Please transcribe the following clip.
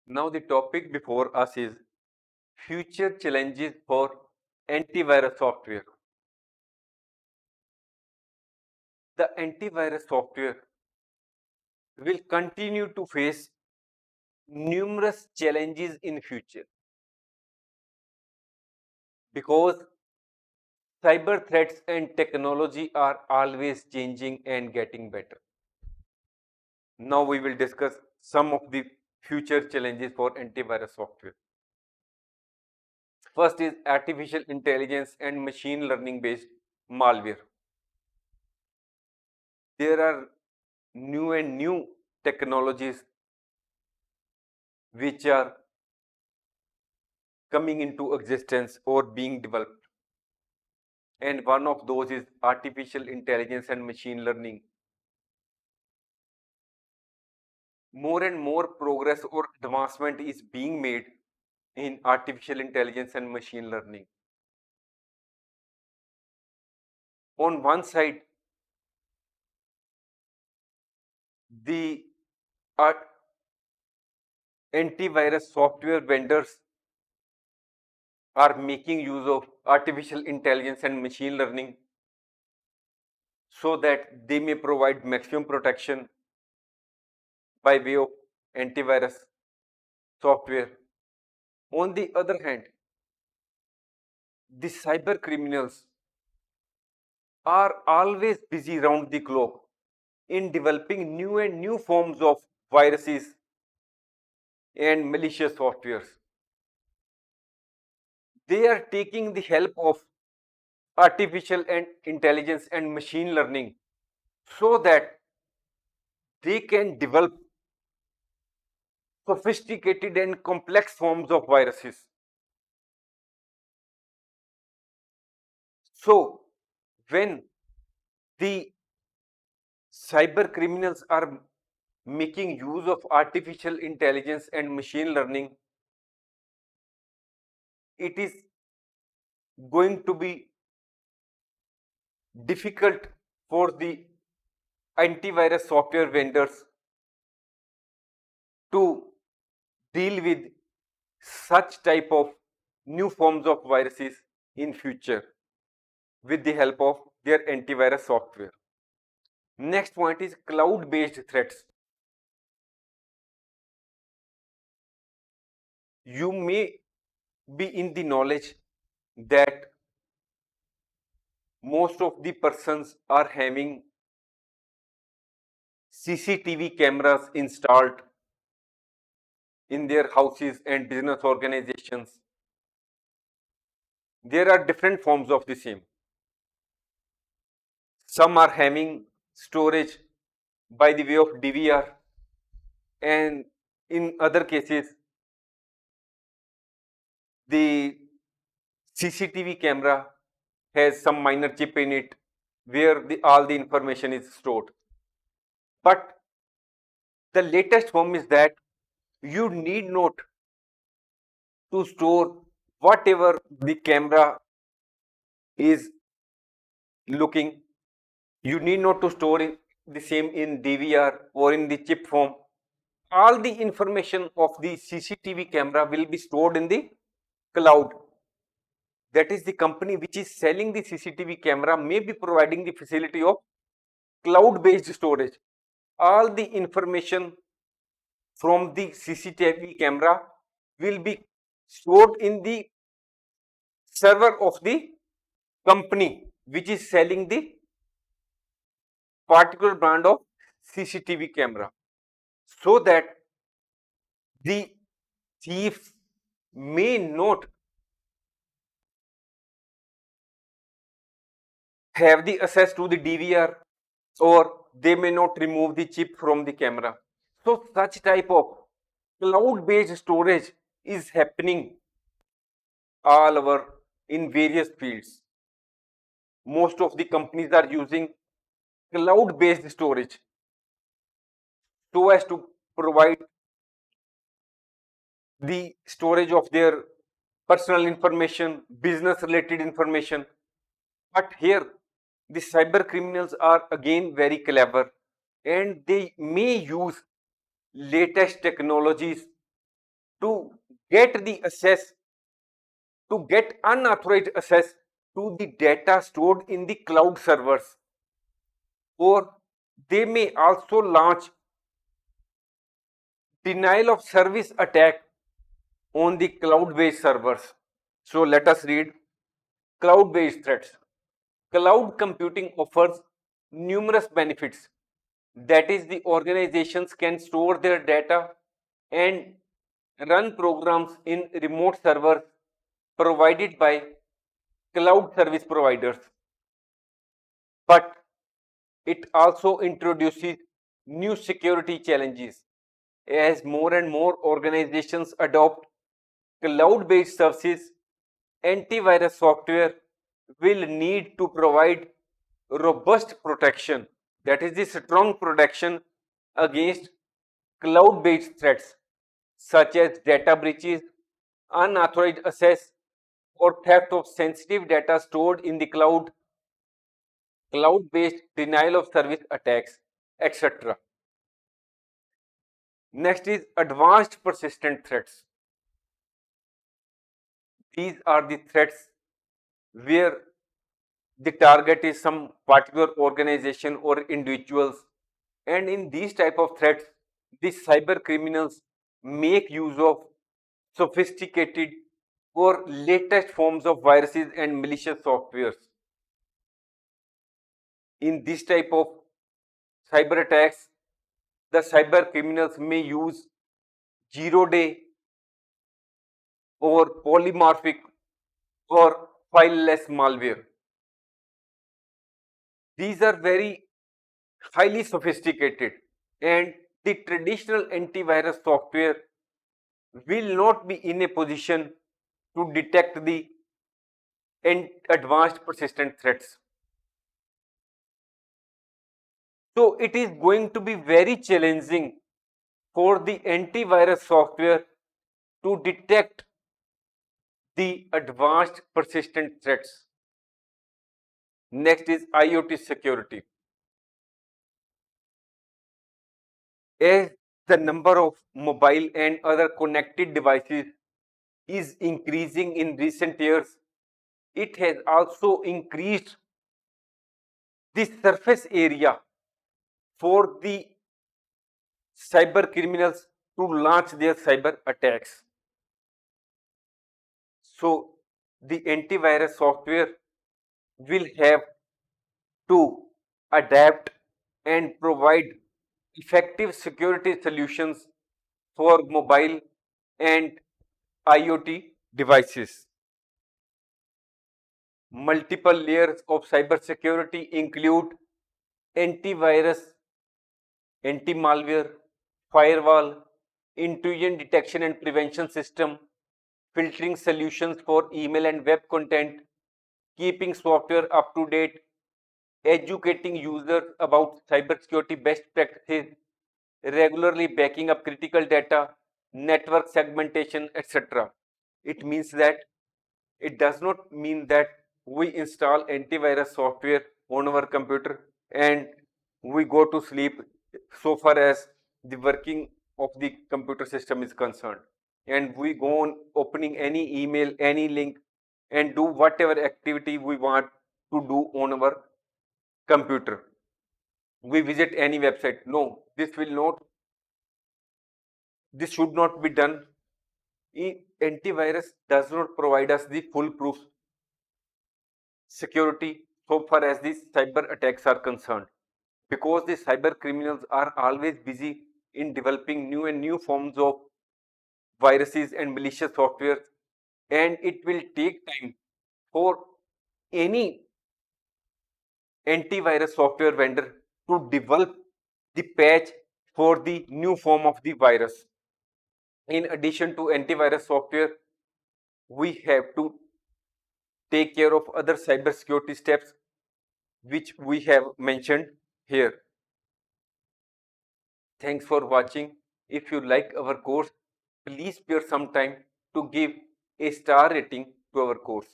Now the topic before us is future challenges for antivirus software. The antivirus software will continue to face numerous challenges in future because cyber threats and technology are always changing and getting better. Now we will discuss some of the future challenges for antivirus software. First is artificial intelligence and machine learning based malware. There are new technologies which are coming into existence or being developed. And one of those is artificial intelligence and machine learning. More and more progress or advancement is being made in artificial intelligence and machine learning. On one side, the art antivirus software vendors are making use of artificial intelligence and machine learning so that they may provide maximum protection by way of antivirus software. On the other hand, the cyber criminals are always busy round the clock in developing new and new forms of viruses and malicious softwares. They are taking the help of artificial and intelligence and machine learning so that they can develop sophisticated and complex forms of viruses. So, when the cyber criminals are making use of artificial intelligence and machine learning, it is going to be difficult for the antivirus software vendors to deal with such type of new forms of viruses in future with the help of their antivirus software. Next point is cloud based threats. You may be in the knowledge that most of the persons are having CCTV cameras installed in their houses and business organizations. There are different forms of the same. Some are having storage by the way of DVR, and in other cases, the CCTV camera has some minor chip in it where all the information is stored. But the latest form is that you need not to store whatever the camera is looking. You need not to store it the same in DVR or in the chip form. All the information of the CCTV camera will be stored in the cloud. That is, the company which is selling the CCTV camera may be providing the facility of cloud based storage. All the information from the CCTV camera will be stored in the server of the company which is selling the particular brand of CCTV camera, so that the thief may not have the access to the DVR, or they may not remove the chip from the camera. So such type of cloud based storage is happening all over in various fields. Most of the companies are using cloud based storage so as to provide the storage of their personal information, business related information. But here the cyber criminals are again very clever, and they may use latest technologies to get the access, to get unauthorized access to the data stored in the cloud servers, or they may also launch denial of service attack on the cloud-based servers. So let us read cloud-based threats. Cloud computing offers numerous benefits. That is, the organizations can store their data and run programs in remote servers provided by cloud service providers. But it also introduces new security challenges as more and more organizations adopt cloud-based services. Antivirus software will need to provide robust protection, that is the strong protection against cloud-based threats such as data breaches, unauthorized access, or theft of sensitive data stored in the cloud, cloud-based denial of service attacks, etc. Next is advanced persistent threats. These are the threats where the target is some particular organization or individuals, and in these type of threats the cyber criminals make use of sophisticated or latest forms of viruses and malicious softwares. In this type of cyber attacks, the cyber criminals may use zero-day or polymorphic or fileless malware. These are very highly sophisticated, and the traditional antivirus software will not be in a position to detect the advanced persistent threats. So it is going to be very challenging for the antivirus software to detect the advanced persistent threats. Next is IoT security. As the number of mobile and other connected devices is increasing in recent years, it has also increased the surface area for the cyber criminals to launch their cyber attacks. So the antivirus software will have to adapt and provide effective security solutions for mobile and IoT devices. Multiple layers of cybersecurity include antivirus, anti-malware, firewall, intrusion detection and prevention system, filtering solutions for email and web content, keeping software up to date, educating users about cybersecurity best practices, regularly backing up critical data, network segmentation, etc. It means that it does not mean that we install antivirus software on our computer and we go to sleep so far as the working of the computer system is concerned, and we go on opening any email, any link, and do whatever activity we want to do on our computer. We visit any website. No, this should not be done. Antivirus does not provide us the foolproof security so far as these cyber attacks are concerned, because the cyber criminals are always busy in developing new and new forms of viruses and malicious software, and it will take time for any antivirus software vendor to develop the patch for the new form of the virus. In addition to antivirus software, we have to take care of other cybersecurity steps which we have mentioned here. Thanks for watching. If you like our course, please spare some time to give a star rating to our course.